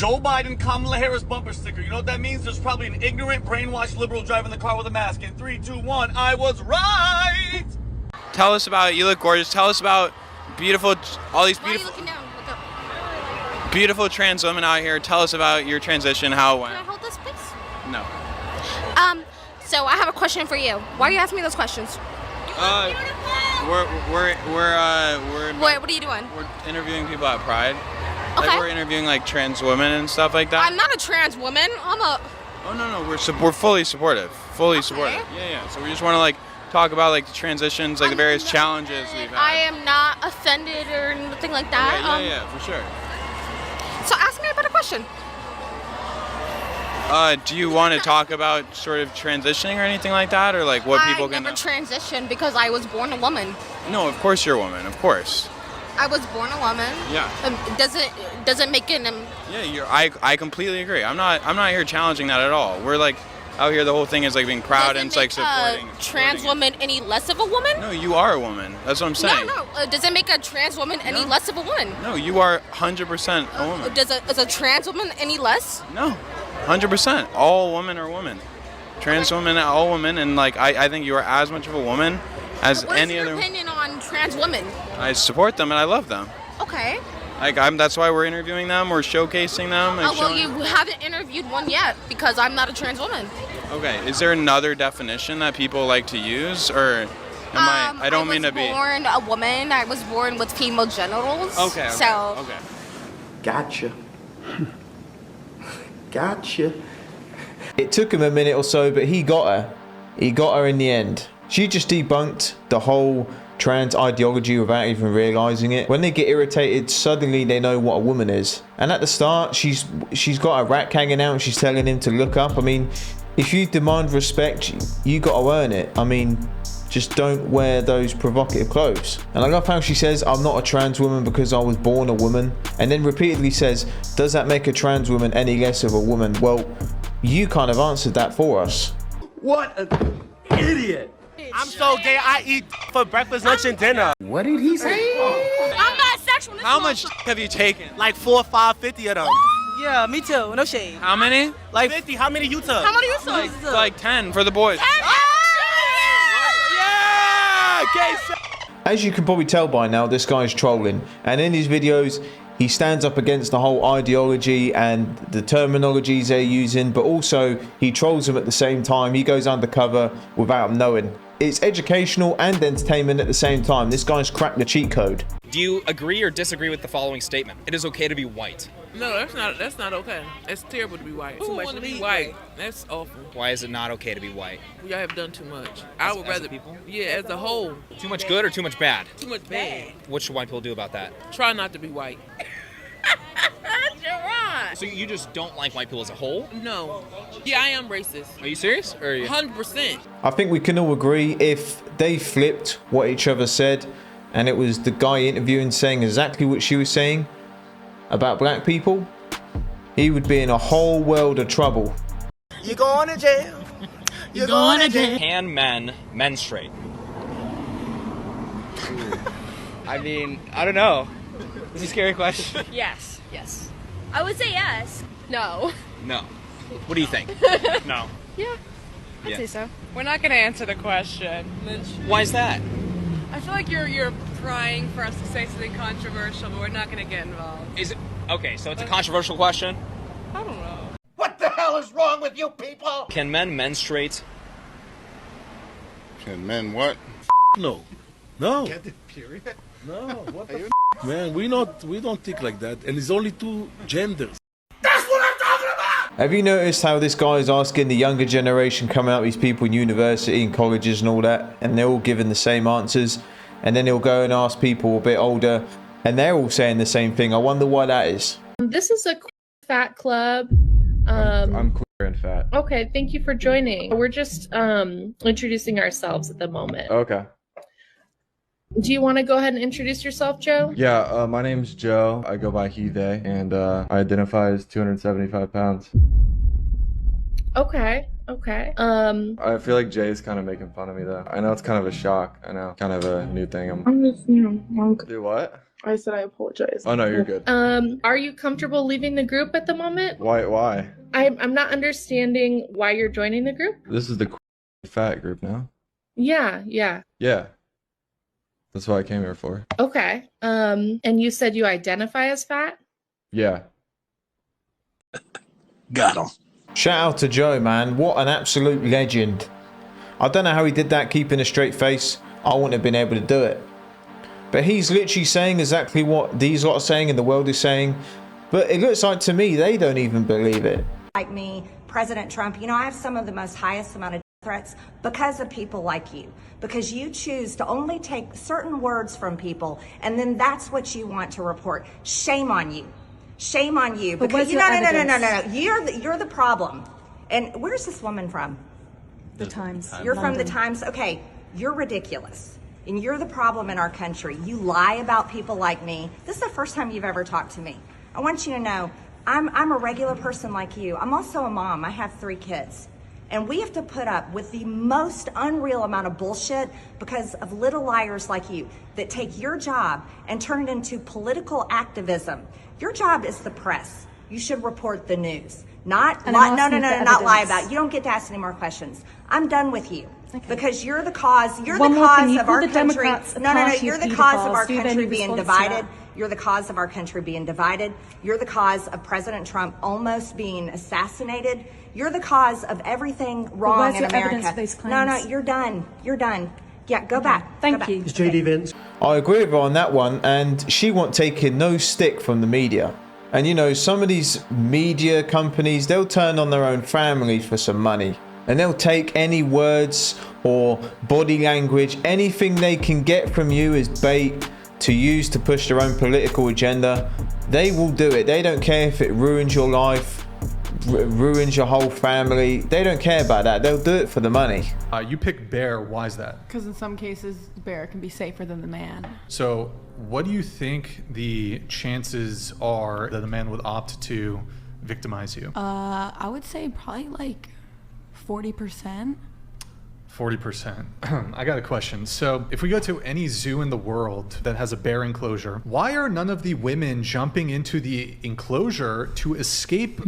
Joe Biden, Kamala Harris bumper sticker. You know what that means? There's probably an ignorant, brainwashed liberal driving the car with a mask. In 3, 2, 1, I was right! Tell us about it. You look gorgeous. Tell us about beautiful, all these beautiful... Why are you looking down? Look up. Beautiful trans women out here. Tell us about your transition, how it went. Can I hold this, please? No. So I have a question for you. Why are you asking me those questions? What What are you doing? We're interviewing people at Pride. Okay. Like we're interviewing like trans women and stuff like that. I'm not a trans woman. I'm a... Oh no, we're fully supportive. Fully supportive. Yeah. So we just want to like talk about like the transitions, like the various challenges we've had. I am not offended or anything like that. Okay, yeah, for sure. So ask me a better question. Do you want to talk about sort of transitioning or anything like that, or like what people can? I never transitioned because I was born a woman. No, of course you're a woman. Of course. I was born a woman. Yeah. Doesn't make it. Yeah, I completely agree. I'm not here challenging that at all. We're like out here. The whole thing is like being proud and it's like supporting. Trans woman any less of a woman? No, you are a woman. That's what I'm saying. No. Does it make a trans woman any less of a woman? No, you are 100% a woman. Is a trans woman any less? No, 100%. All women are women. Trans women, all women, and like I think you are as much of a woman as any other. What's your opinion on trans women? I support them and I love them. Okay. Like that's why we're interviewing them. We're showcasing them. Oh well, you haven't interviewed one yet because I'm not a trans woman. Okay. Is there another definition that people like to use, or I don't mean to be. I was born a woman. I was born with female genitals. Okay. So. Okay. Gotcha. Gotcha. It took him a minute or so, but he got her. He got her in the end. She just debunked the whole trans ideology without even realizing it. When they get irritated, suddenly they know what a woman is. And at the start, she's got a rack hanging out and she's telling him to look up. I mean, if you demand respect, you got to earn it. I mean, just don't wear those provocative clothes. And I love how she says, I'm not a trans woman because I was born a woman. And then repeatedly says, does that make a trans woman any less of a woman? Well, you kind of answered that for us. What an idiot. I'm so gay, I eat for breakfast, lunch, and dinner. What did he say? I'm bisexual. How much have you taken? Like 4, 5, 50 of them. Yeah, me too. No shade. How many? Like 50, how many you took? How many you took? Like 10 for the boys. Yeah! Gay. As you can probably tell by now, this guy's trolling. And in his videos, he stands up against the whole ideology and the terminologies they're using, but also he trolls them at the same time. He goes undercover without them knowing. It's educational and entertainment at the same time. This guy's cracked the cheat code. Do you agree or disagree with the following statement? It is okay to be white. No, that's not okay. It's terrible to be white. Too much to be white. That's awful. Why is it not okay to be white? Y'all have done too much. I would rather people? Yeah, as a whole. Too much good or too much bad? Too much bad. What should white people do about that? Try not to be white. You're right. So you just don't like white people as a whole? No. Yeah, I am racist. Are you serious? Or are you... 100%. I think we can all agree if they flipped what each other said and it was the guy interviewing saying exactly what she was saying about black people, he would be in a whole world of trouble. You going to jail. You're going to jail. Can men menstruate? I mean, I don't know. It's a scary question. Yes. I would say yes. No. No. What do you think? No. Yeah. I'd say so. We're not going to answer the question. Why is that? I feel like you're prying for us to say something controversial, but we're not going to get involved. Is it okay? So it's a controversial question. I don't know. What the hell is wrong with you people? Can men menstruate? Can men what? No. No. Get the period? No. What the man? We don't think like that. And it's only two genders. That's what I'm talking about! Have you noticed how this guy is asking the younger generation coming out, these people in university and colleges and all that, and they're all giving the same answers, and then he'll go and ask people a bit older and they're all saying the same thing. I wonder why that is. This is a fat club. I'm queer and fat. Okay, thank you for joining. We're just introducing ourselves at the moment. Okay. Do you want to go ahead and introduce yourself, Joe? Yeah, my name's Joe. I go by he, they, and I identify as 275 pounds. Okay. I feel like Jay's kind of making fun of me, though. I know it's kind of a shock. I know, kind of a new thing. I'm just, Do what? I said I apologize. Oh no, you're good. Are you comfortable leaving the group at the moment? Why? I'm not understanding why you're joining the group. This is the fat group now. Yeah. Yeah. That's what I came here for. Okay. And you said you identify as fat? Yeah. Got him. Shout out to Joe, man. What an absolute legend. I don't know how he did that keeping a straight face. I wouldn't have been able to do it. But he's literally saying exactly what these lot are saying and the world is saying. But it looks like to me they don't even believe it. Like me, President Trump, you know, I have some of the most highest amount of threats because of people like you. Because you choose to only take certain words from people and then that's what you want to report. Shame on you. Shame on you. But Because no. You're the problem. And where's this woman from? The Times. You're from the London. Times? Okay, you're ridiculous. And you're the problem in our country. You lie about people like me. This is the first time you've ever talked to me. I want you to know, I'm a regular person like you. I'm also a mom. I have 3 kids. And we have to put up with the most unreal amount of bullshit because of little liars like you that take your job and turn it into political activism. Your job is the press. You should report the news. Not And lie, I'm no, asking for not lie evidence. about it. You don't get to ask any more questions. I'm done with you. Because you're the cause. You're One the more thing, cause you of call our the country. Democrats a No. party You're of the cause of pedophiles. our Do you have country any being response to divided. that? You're the cause of our country being divided. You're the cause of President Trump almost being assassinated. You're the cause of everything wrong where's in your America. evidence for these No, claims? you're done. You're done. Yeah, go back. Thank you. It's JD Vince. I agree with her on that one, and she won't take no stick from the media. And you know, some of these media companies, they'll turn on their own family for some money. And they'll take any words or body language, anything they can get from you as bait to use to push their own political agenda. They will do it. They don't care if it ruins your life, ruins your whole family. They don't care about that. They'll do it for the money. You pick bear. Why is that? Because in some cases, the bear can be safer than the man. So, what do you think the chances are that the man would opt to victimize you? I would say probably like 40%. 40%. I got a question. So, if we go to any zoo in the world that has a bear enclosure, why are none of the women jumping into the enclosure to escape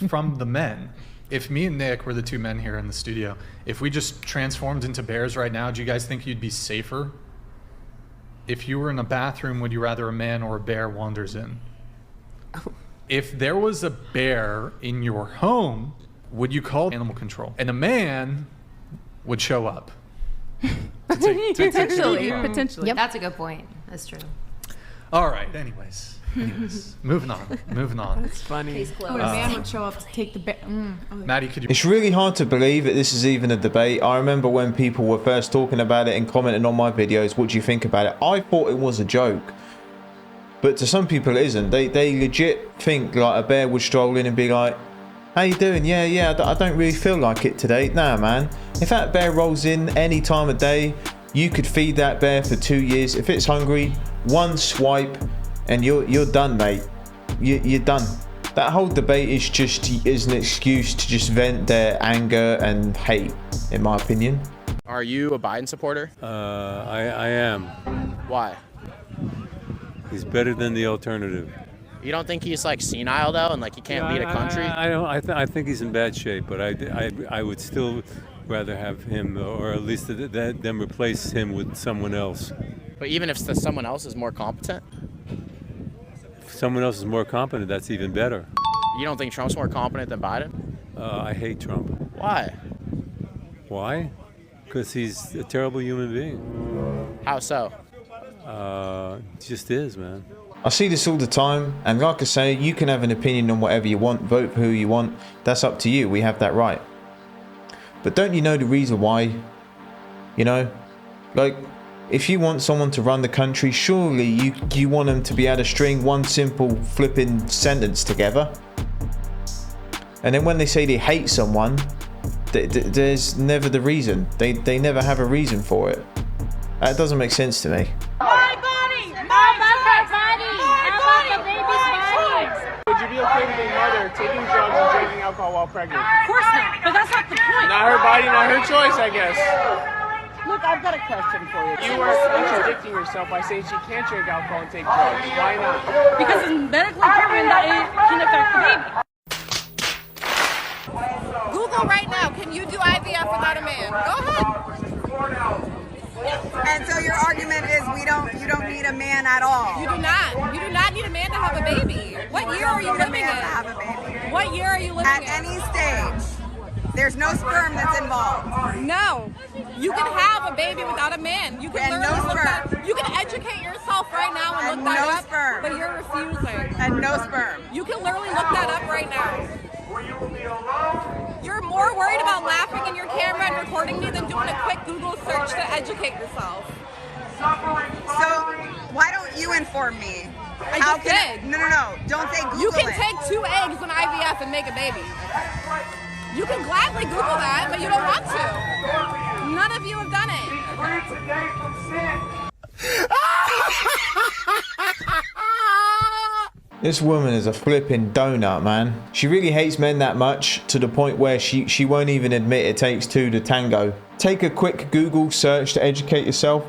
from the men? If me and Nick were the 2 men here in the studio, if we just transformed into bears right now, do you guys think you'd be safer? If you were in a bathroom, would you rather a man or a bear wanders in? If there was a bear in your home, would you call animal control? And a man would show up. Potentially. Yep. That's a good point. That's true. All right. Anyways, moving on. That's funny. Oh, a man would show up to take the bear. Maddie, could you? It's really hard to believe that this is even a debate. I remember when people were first talking about it and commenting on my videos, what do you think about it? I thought it was a joke. But to some people it isn't. They legit think like a bear would stroll in and be like, how you doing? Yeah, I don't really feel like it today. Nah, man. If that bear rolls in any time of day, you could feed that bear for 2 years. If it's hungry, one swipe and you're done, mate. You're done. That whole debate is an excuse to just vent their anger and hate, in my opinion. Are you a Biden supporter? I am. Why? He's better than the alternative. You don't think he's like senile though, and like he can't lead a country? I think he's in bad shape, but I would still rather have him, or at least them replace him with someone else. But even if someone else is more competent? If someone else is more competent, that's even better. You don't think Trump's more competent than Biden? I hate Trump. Why? Why? Because he's a terrible human being. How so? Just is, man. I see this all the time, and like I say, you can have an opinion on whatever you want, vote for who you want, that's up to you, we have that right. But don't you know the reason why? You know? Like, if you want someone to run the country, surely you want them to be able to string one simple flipping sentence together. And then when they say they hate someone, there's never the reason. They never have a reason for it. That doesn't make sense to me. Would you be okay with a mother taking drugs and drinking alcohol while pregnant? Of course not, but that's not the point. Not her body, not her choice, I guess. Look, I've got a question for you. You are contradicting yourself by saying she can't drink alcohol and take drugs. Why not? Because it's medically proven that it can affect the baby. Google right now, can you do IVF without a man? Go ahead. And so your argument is you don't need a man at all. You do not. You do not need a man to have a baby. What year are you living in? Have a baby. What year are you living in? At any stage. There's no sperm that's involved. No. You can have a baby without a man. You can literally look that. You can educate yourself right now and look that up. Sperm. But you're refusing. And no sperm. You can literally look that up right now. You're more worried about laughing in your camera and recording me than doing a quick Google search to educate yourself. So why don't you inform me? I just did. No. Don't say Google You can it. take 2 eggs in IVF and make a baby. You can gladly Google that, but you don't want to. None of you have done it. This woman is a flipping donut, man. She really hates men that much to the point where she won't even admit it takes 2 to tango. Take a quick Google search to educate yourself.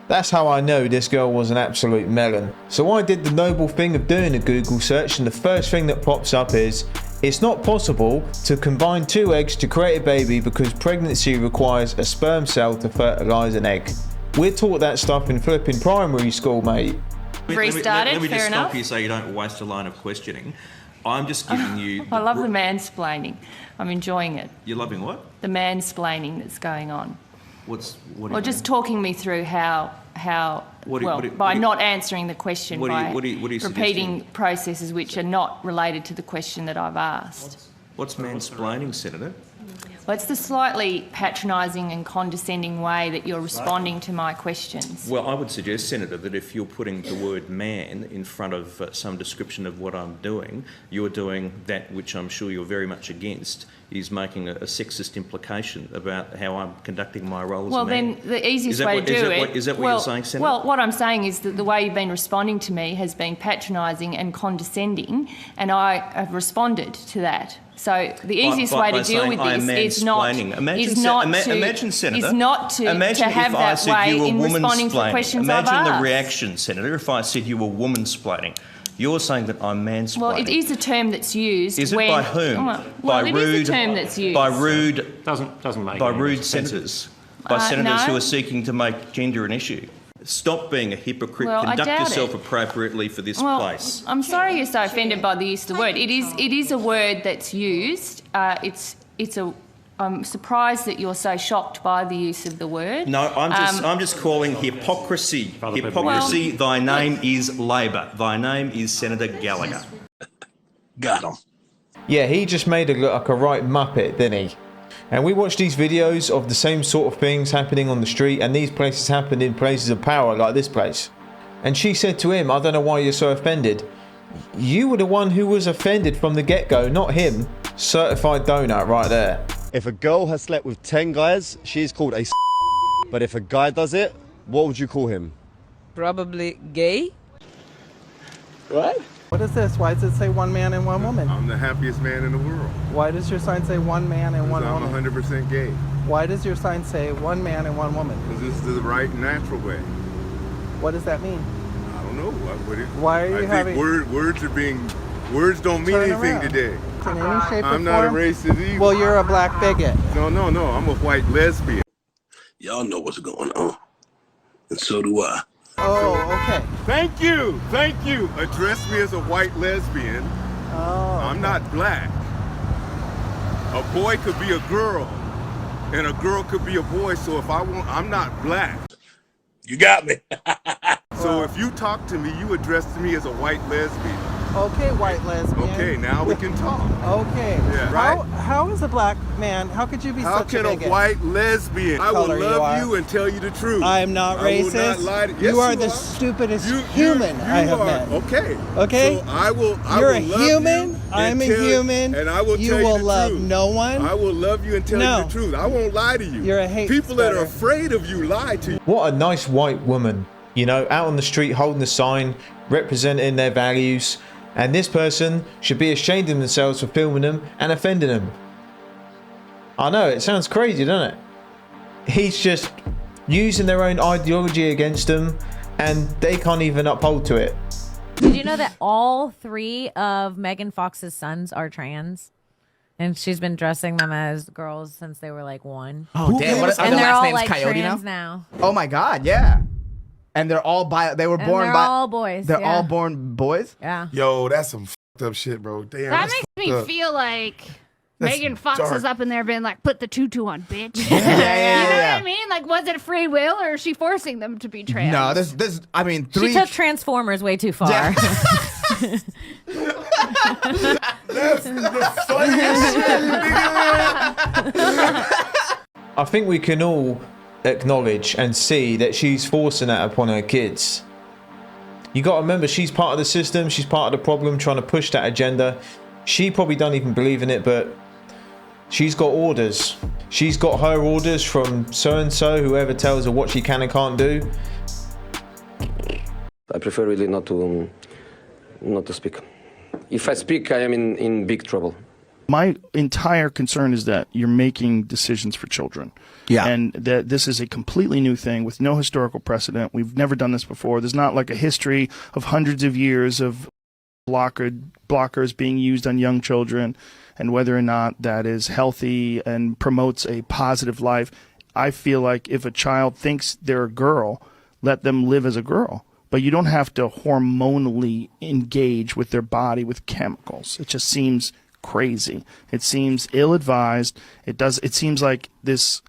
That's how I know this girl was an absolute melon. So I did the noble thing of doing a Google search, and the first thing that pops up is, it's not possible to combine 2 eggs to create a baby because pregnancy requires a sperm cell to fertilize an egg. We're taught that stuff in flipping primary school, mate. Restarted, let me fair just enough. stop you so you don't waste a line of questioning. I'm just giving you... I love the mansplaining. I'm enjoying it. You're loving what? The mansplaining that's going on. What Well, just talking me through how by not answering the question, by repeating processes which are not related to the question that I've asked. What's mansplaining, Senator? Well, it's the slightly patronising and condescending way that you're responding to my questions. Well, I would suggest, Senator, that if you're putting the word man in front of some description of what I'm doing, you're doing that which I'm sure you're very much against, is making a sexist implication about how I'm conducting my role as a man. Well, then the easiest way to do it... Is that what you're saying, Senator? Well, what I'm saying is that the way you've been responding to me has been patronising and condescending, and I have responded to that. So the easiest way to deal with this is not to have that way in responding to the questions I've asked. Imagine the reaction, Senator, if I said you were woman-splaining. You're saying that I'm mansplaining. Well, it is a term that's used. Is it by whom? Well, it is a term that's used. By rude senators. senators. By senators no. who are seeking to make gender an issue. Stop being a hypocrite. Well, Conduct I doubt yourself it. appropriately for this Well, place. I'm sorry you're so offended by the use of the word. It is a word that's used. I'm surprised that you're so shocked by the use of the word. No, I'm just calling hypocrisy. Hypocrisy. Thy name is Labor. Thy name is Senator Gallagher. Got him. Yeah, he just made her look like a right muppet, didn't he? And we watch these videos of the same sort of things happening on the street, and these places happen in places of power like this place. And she said to him, I don't know why you're so offended. You were the one who was offended from the get-go, not him. Certified donut right there. If a girl has slept with 10 guys, she is called a but if a guy does it, what would you call him? Probably gay. What? What is this? Why does it say 1 man and 1 woman? I'm the happiest man in the world. Why does your sign say 1 man and 1 woman? I'm 100% gay. Why does your sign say 1 man and 1 woman? Because this is the right and natural way. What does that mean? I don't know. Why are you having... Words don't mean anything today. In any shape or I'm not a racist either. Well, you're a black bigot. No. I'm a white lesbian. Y'all know what's going on. And so do I. Oh, okay. Thank you. Address me as a white lesbian. Oh. I'm not black. A boy could be a girl, and a girl could be a boy. So if I want, I'm not black. You got me. So if you talk to me, you address me as a white lesbian. Okay, white lesbian. Okay, now we can talk. Okay. Yeah. Right? How is a black man, how could you be How such a can bigot? a white lesbian? I will love you and tell you the truth. I am not racist. I will not lie to you. You are the stupidest human I have met. Okay. Okay? So I will You're love a human. you I'm a human. And I will you tell you will the love truth. no one. I will love you and tell you the truth. I won't lie to you. You're a hate People that spreader. are afraid of you lie to you. What a nice white woman. You know, out on the street holding the sign, representing their values. And this person should be ashamed of themselves for filming them and offending them. I know, it sounds crazy, doesn't it? He's just using their own ideology against them, and they can't even uphold to it. Did you know that all 3 of Megan Fox's sons are trans? And she's been dressing them as girls since they were like 1. Oh, damn. What, and the they're last all name's like Coyote trans now? now. Oh my God, yeah. And they're all they were born they're by all boys. They're yeah. all born boys? Yeah. Yo, that's some fucked up shit, bro. Damn. That that's makes fucked me up. feel like That's Megan Fox dark. is up in there being like, put the tutu on, bitch. Yeah, You know yeah. what I mean? Like, was it free will or is she forcing them to be trans? No, this I mean, 3 She took Transformers way too far. Yeah. That's the funniest shit, nigga. I think we can all acknowledge and see that she's forcing that upon her kids. You got to remember, she's part of the system, she's part of the problem, trying to push that agenda. She probably don't even believe in it, but she's got orders. She's got her orders from so-and-so, whoever tells her what she can and can't do. I prefer really not to speak. If I speak, I am in big trouble. My entire concern is that you're making decisions for children. Yeah. And that this is a completely new thing with no historical precedent. We've never done this before. There's not like a history of hundreds of years of blockers being used on young children and whether or not that is healthy and promotes a positive life. I feel like if a child thinks they're a girl, let them live as a girl. But you don't have to hormonally engage with their body with chemicals. It just seems crazy. It seems ill-advised. It seems like this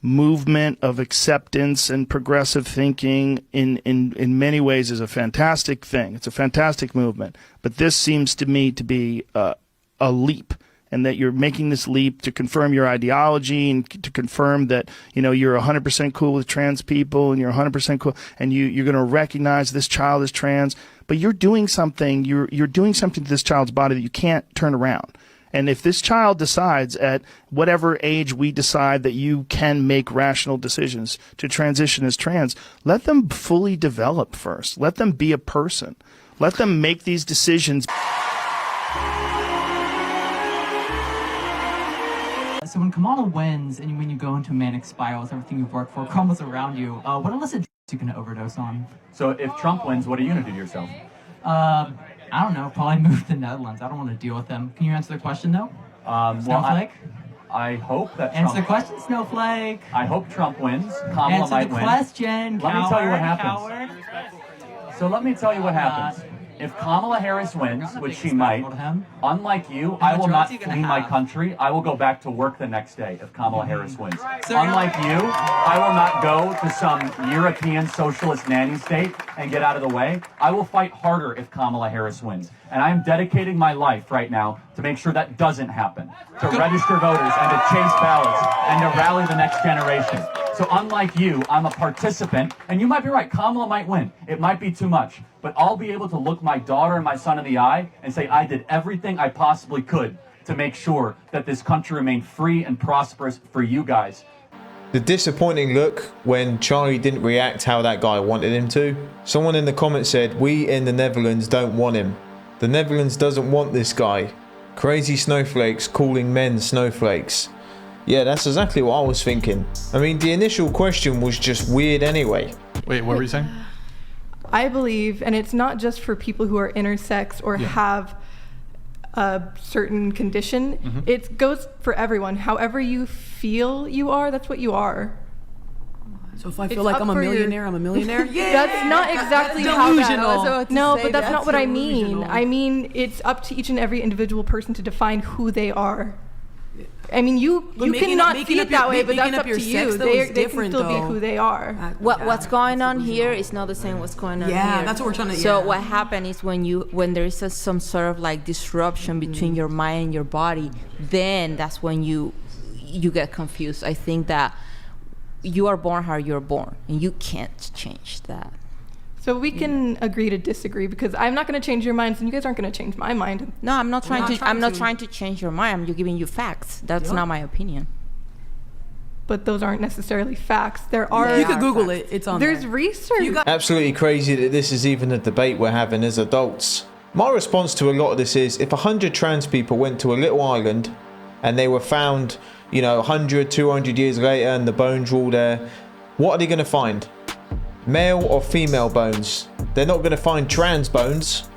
movement of acceptance and progressive thinking in many ways is a fantastic thing. It's a fantastic movement. But this seems to me to be a leap, and that you're making this leap to confirm your ideology and to confirm that, you know, you're 100% cool with trans people and you're 100% cool and you're going to recognize this child is trans, but you're doing something, you're doing something to this child's body that you can't turn around. And if this child decides at whatever age we decide that you can make rational decisions to transition as trans, let them fully develop first. Let them be a person. Let them make these decisions. So when Kamala wins and when you go into manic spirals, everything you've worked for crumbles around you, what illicit drugs you can overdose on? So if Trump wins, what are you going to do to yourself? I don't know, probably move to the Netherlands. I don't want to deal with them. Can you answer the question, though? Snowflake? I hope that Answer Trump... the question, Snowflake. I hope Trump wins. Kamala Answer might the win. question, Let me tell you what happens. coward. So let me tell you what happens. If Kamala Harris wins, which she might, unlike you, I will not flee my country. I will go back to work the next day if Kamala Harris wins. Unlike you, I will not go to some European socialist nanny state and get out of the way. I will fight harder if Kamala Harris wins. And I am dedicating my life right now to make sure that doesn't happen, to register voters and to chase ballots and to rally the next generation. So unlike you, I'm a participant, and you might be right, Kamala might win. It might be too much, but I'll be able to look my daughter and my son in the eye and say I did everything I possibly could to make sure that this country remained free and prosperous for you guys. The disappointing look when Charlie didn't react how that guy wanted him to. Someone in the comments said, "We in the Netherlands don't want him. The Netherlands doesn't want this guy." Crazy snowflakes calling men snowflakes. Yeah, that's exactly what I was thinking. I mean, the initial question was just weird anyway. Wait, what were you saying? I believe, and it's not just for people who are intersex or have a certain condition, it goes for everyone. However you feel you are, that's what you are. So if I feel like I'm a millionaire, I'm a millionaire? Yeah! That's not exactly That's how delusional. that. No, but that's not what I mean. I mean, it's up to each and every individual person to define who they are. I mean, you cannot see it that way, but that's up to you. They can still be who they are. What's going on here is not the same what's going on here. Yeah, that's what we're trying to. So what happens is when there is some sort of like disruption between your mind and your body, then that's when you get confused. I think that you are born how you're born, and you can't change that. So we can agree to disagree, because I'm not going to change your minds, and you guys aren't going to change my mind. No, I'm not trying to. I'm not trying to change your mind. I'm just giving you facts. That's not my opinion. But those aren't necessarily facts. There are. You could Google it. It's on. There's research. Absolutely crazy that this is even a debate we're having as adults. My response to a lot of this is, if 100 trans people went to a little island and they were found, you know, 100, 200 years later and the bones were all there, What are they going to find? Male or female bones? They're not going to find trans bones.